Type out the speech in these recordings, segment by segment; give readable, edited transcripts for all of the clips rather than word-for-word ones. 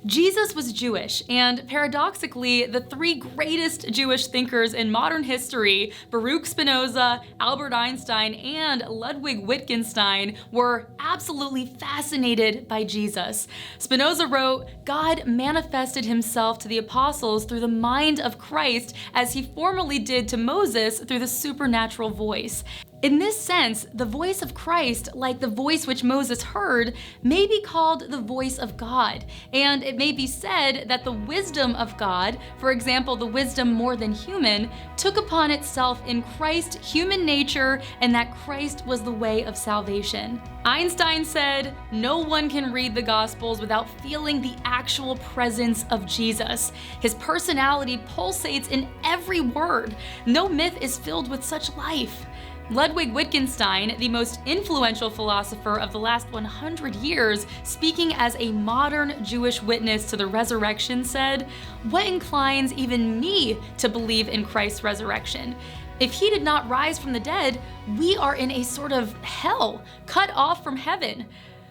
Jesus was Jewish, and paradoxically, the three greatest Jewish thinkers in modern history, Baruch Spinoza, Albert Einstein, and Ludwig Wittgenstein, were absolutely fascinated by Jesus. Spinoza wrote, "God manifested himself to the apostles through the mind of Christ as he formerly did to Moses through the supernatural voice." In this sense, the voice of Christ, like the voice which Moses heard, may be called the voice of God, and it may be said that the wisdom of God, for example, the wisdom more than human, took upon itself in Christ human nature, and that Christ was the way of salvation. Einstein said, "No one can read the Gospels without feeling the actual presence of Jesus. His personality pulsates in every word. No myth is filled with such life." Ludwig Wittgenstein, the most influential philosopher of the last 100 years, speaking as a modern Jewish witness to the resurrection, said, "What inclines even me to believe in Christ's resurrection? If he did not rise from the dead, we are in a sort of hell, cut off from heaven.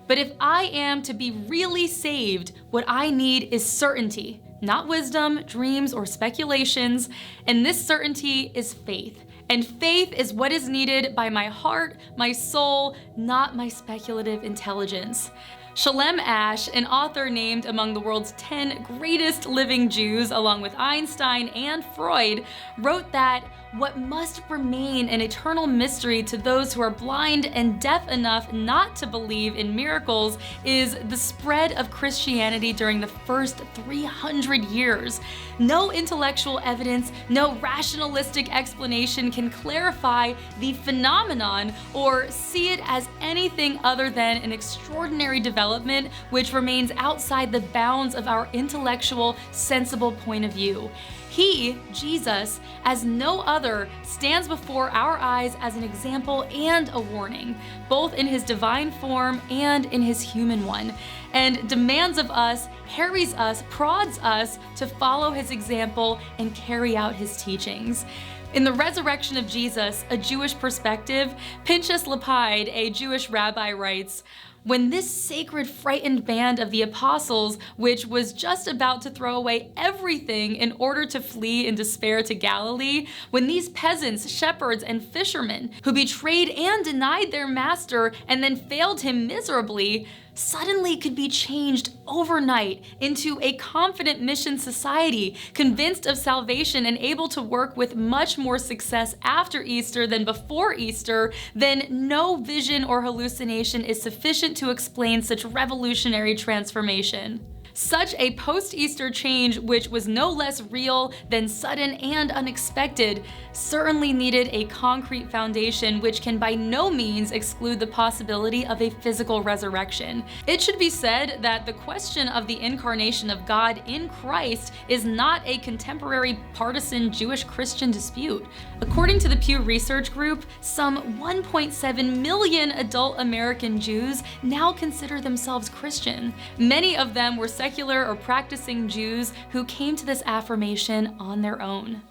But if I am to be really saved, what I need is certainty, not wisdom, dreams, or speculations, and this certainty is faith. And faith is what is needed by my heart, my soul, not my speculative intelligence." Shalem Asch, an author named among the world's 10 greatest living Jews, along with Einstein and Freud, wrote that what must remain an eternal mystery to those who are blind and deaf enough not to believe in miracles is the spread of Christianity during the first 300 years. No intellectual evidence, no rationalistic explanation can clarify the phenomenon or see it as anything other than an extraordinary development which remains outside the bounds of our intellectual, sensible point of view. He, Jesus, as no other, stands before our eyes as an example and a warning, both in his divine form and in his human one, and demands of us, harries us, prods us to follow his example and carry out his teachings. In the resurrection of Jesus, a Jewish perspective, Pinchas Lapide, a Jewish rabbi, writes, "When this sacred frightened band of the apostles, which was just about to throw away everything in order to flee in despair to Galilee, when these peasants, shepherds, and fishermen, who betrayed and denied their master and then failed him miserably, suddenly could be changed overnight into a confident mission society, convinced of salvation and able to work with much more success after Easter than before Easter, then no vision or hallucination is sufficient to explain such revolutionary transformation." Such a post-Easter change, which was no less real than sudden and unexpected, certainly needed a concrete foundation which can by no means exclude the possibility of a physical resurrection. It should be said that the question of the incarnation of God in Christ is not a contemporary partisan Jewish-Christian dispute. According to the Pew Research Group, some 1.7 million adult American Jews now consider themselves Christian. Many of them were secular or practicing Jews who came to this affirmation on their own.